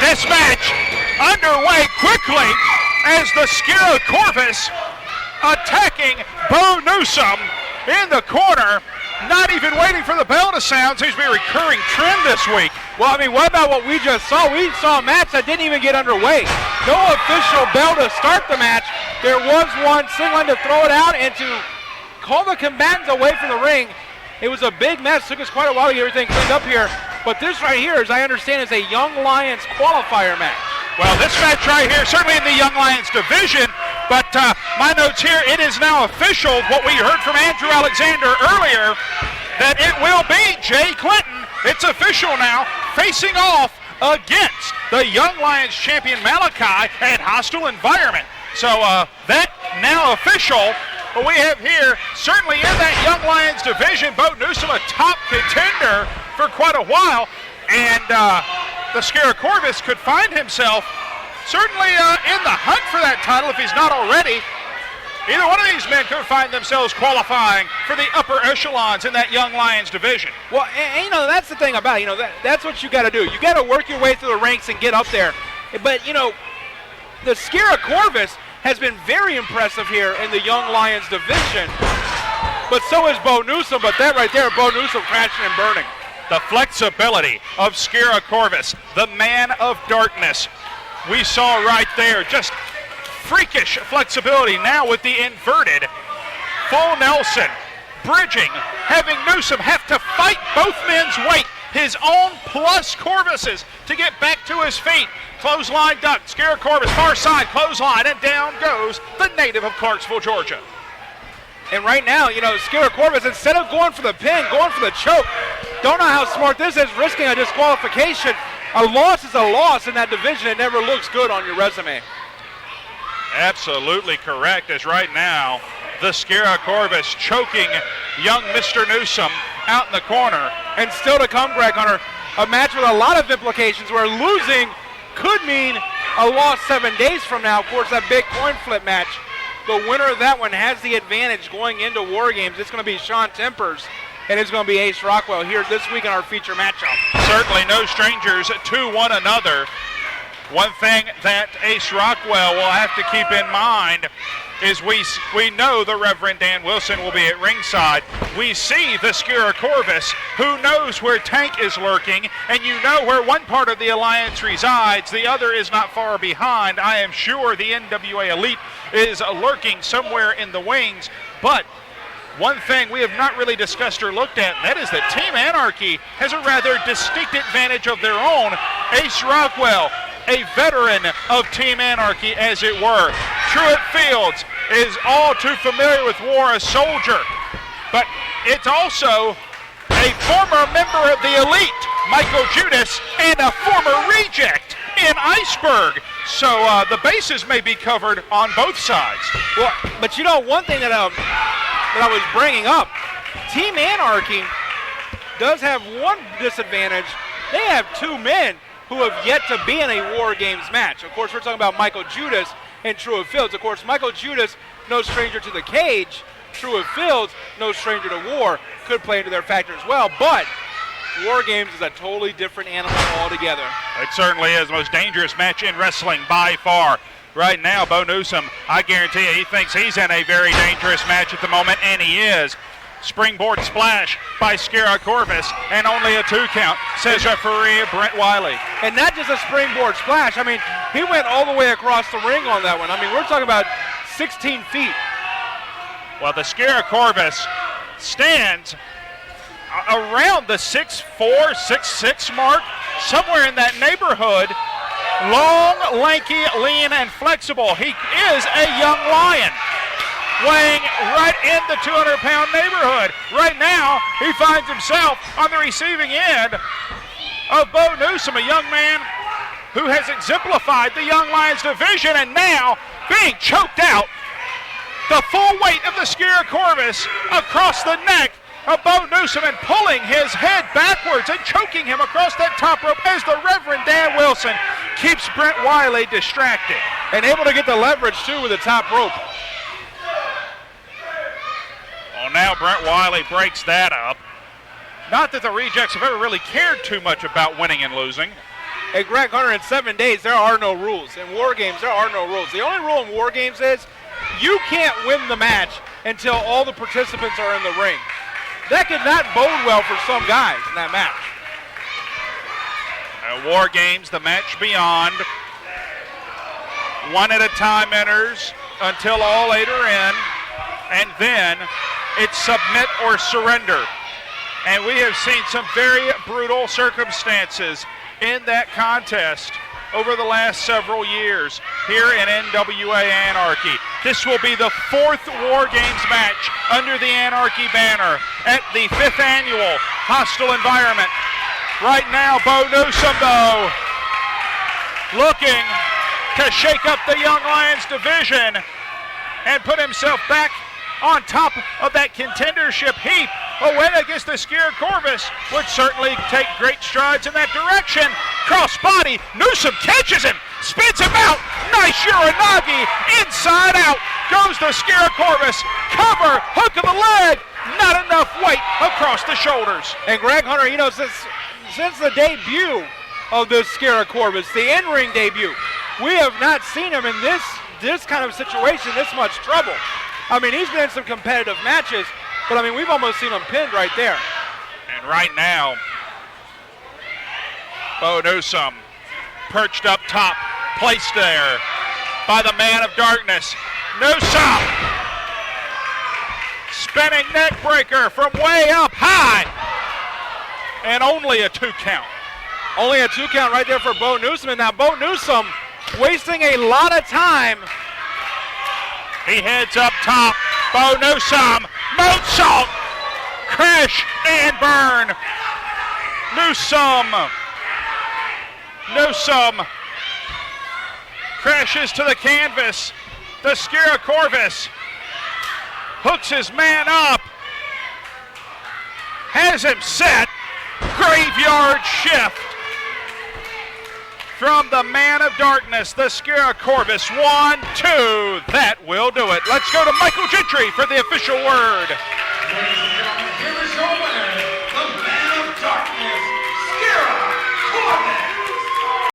This match underway quickly as the Skirra Corvus attacking Bo Newsome in the corner. Not even waiting for the bell to sound. Seems to be a recurring trend this week. Well, I mean, what about what we just saw? We saw a match that didn't even get underway. No official bell to start the match. There was one signaling to throw it out and to call the combatants away from the ring. It was a big mess. Took us quite a while to get everything cleaned up here. But this right here, as I understand, is a Young Lions qualifier match. Well, this match right here, certainly in the Young Lions division, but my notes here, it is now official, what we heard from Andrew Alexander earlier, that it will be Jay Clinton. It's official now, facing off against the Young Lions champion Malachi at Hostile Environment. So that now official. But we have here, certainly in that Young Lions division, Bo Newsome, a top contender for quite a while. And the Skirra Corvus could find himself certainly in the hunt for that title if he's not already. Either one of these men could find themselves qualifying for the upper echelons in that Young Lions division. Well, and, you know, that's the thing about it. You know, that's what you got to do. You got to work your way through the ranks and get up there. But, you know, the Skirra Corvus has been very impressive here in the Young Lions division. But so is Bo Newsome. But that right there, Bo Newsome crashing and burning. The flexibility of Skirra Corvus, the man of darkness. We saw right there just freakish flexibility now with the inverted full Nelson. Bridging, having Newsome have to fight both men's weight, his own plus Corvus's, to get back to his feet. Clothesline duck, Skirra Corvus, far side, clothesline, and down goes the native of Clarksville, Georgia. And right now, you know, Skirra Corvus, instead of going for the pin, going for the choke, don't know how smart this is, risking a disqualification. A loss is a loss in that division. It never looks good on your resume. Absolutely correct, as right now, the Skirra Corvus choking young Mr. Newsome out in the corner. And still to come, Greg Hunter, a match with a lot of implications where losing could mean a loss 7 days from now. Of course, that big coin flip match, the winner of that one has the advantage going into War Games. It's going to be Sean Tempers, and it's going to be Ace Rockwell here this week in our feature matchup. Certainly no strangers to one another. One thing that Ace Rockwell will have to keep in mind is we know the Reverend Dan Wilson will be at ringside. We see the Skirra Corvus, who knows where Tank is lurking, and you know where one part of the alliance resides, the other is not far behind. I am sure the NWA Elite is lurking somewhere in the wings, but one thing we have not really discussed or looked at, and that is that Team Anarchy has a rather distinct advantage of their own. Ace Rockwell, a veteran of Team Anarchy, as it were. Truett Fields is all too familiar with war, a soldier, but it's also a former member of the Elite, Michael Judas, and a former reject in Iceberg. So the bases may be covered on both sides. Well, but you know, one thing that I was bringing up, Team Anarchy does have one disadvantage. They have two men who have yet to be in a War Games match. Of course, we're talking about Michael Judas and Truett Fields. Of course, Michael Judas, no stranger to the cage. Truett Fields, no stranger to war, could play into their factor as well. But War Games is a totally different animal altogether. It certainly is the most dangerous match in wrestling by far. Right now, Bo Newsome, I guarantee you, he thinks he's in a very dangerous match at the moment, and he is. Springboard splash by Skirra Corvus, and only a 2 count, says referee Brent Wiley. And not just a springboard splash. I mean, he went all the way across the ring on that one. I mean, we're talking about 16 feet. Well, the Skirra Corvus stands around the 6'4", 6'6" mark, somewhere in that neighborhood. Long, lanky, lean, and flexible. He is a young lion, weighing right in the 200-pound neighborhood. Right now, he finds himself on the receiving end of Bo Newsome, a young man who has exemplified the Young Lions division, and now being choked out. The full weight of the Skirra Corvus across the neck of Bo Newsome and pulling his head backwards and choking him across that top rope as the Reverend Dan Wilson keeps Brent Wiley distracted. And able to get the leverage, too, with the top rope. Well, now Brent Wiley breaks that up. Not that the rejects have ever really cared too much about winning and losing. Hey, Greg Hunter, in 7 days, there are no rules. In war games, there are no rules. The only rule in war games is you can't win the match until all the participants are in the ring. That could not bode well for some guys in that match. War games, the match beyond. One at a time enters until all 8 are in, and then it's submit or surrender. And we have seen some very brutal circumstances in that contest over the last several years here in NWA Anarchy. This will be the 4th War Games match under the Anarchy banner at the 5th annual hostile environment. Right now, Bo Newsome, though, looking to shake up the Young Lions division and put himself back on top of that contendership heap. A win against the Skirra Corvus would certainly take great strides in that direction. Cross body, Newsome catches him, spins him out. Nice Uranagi, inside out goes the Skirra Corvus. Cover, hook of the leg, not enough weight across the shoulders. And Greg Hunter, you know, since the debut of the Skirra Corvus, the in-ring debut, we have not seen him in this kind of situation, this much trouble. I mean, he's been in some competitive matches, but I mean, we've almost seen him pinned right there. And right now, Bo Newsome perched up top, placed there by the man of darkness. Newsome, spinning neck breaker from way up high, and only a 2 count. Only a 2 count right there for Bo Newsome, and now Bo Newsome wasting a lot of time. He heads up top. Bo Newsome, moonsault, crash and burn. Newsome crashes to the canvas. The Skirra Corvus hooks his man up, has him set. Graveyard shift from the man of darkness, the Skirra Corvus. 1, 2, that will do it. Let's go to Michael Gentry for the official word. Ladies and gentlemen, here is your winner, the man of darkness,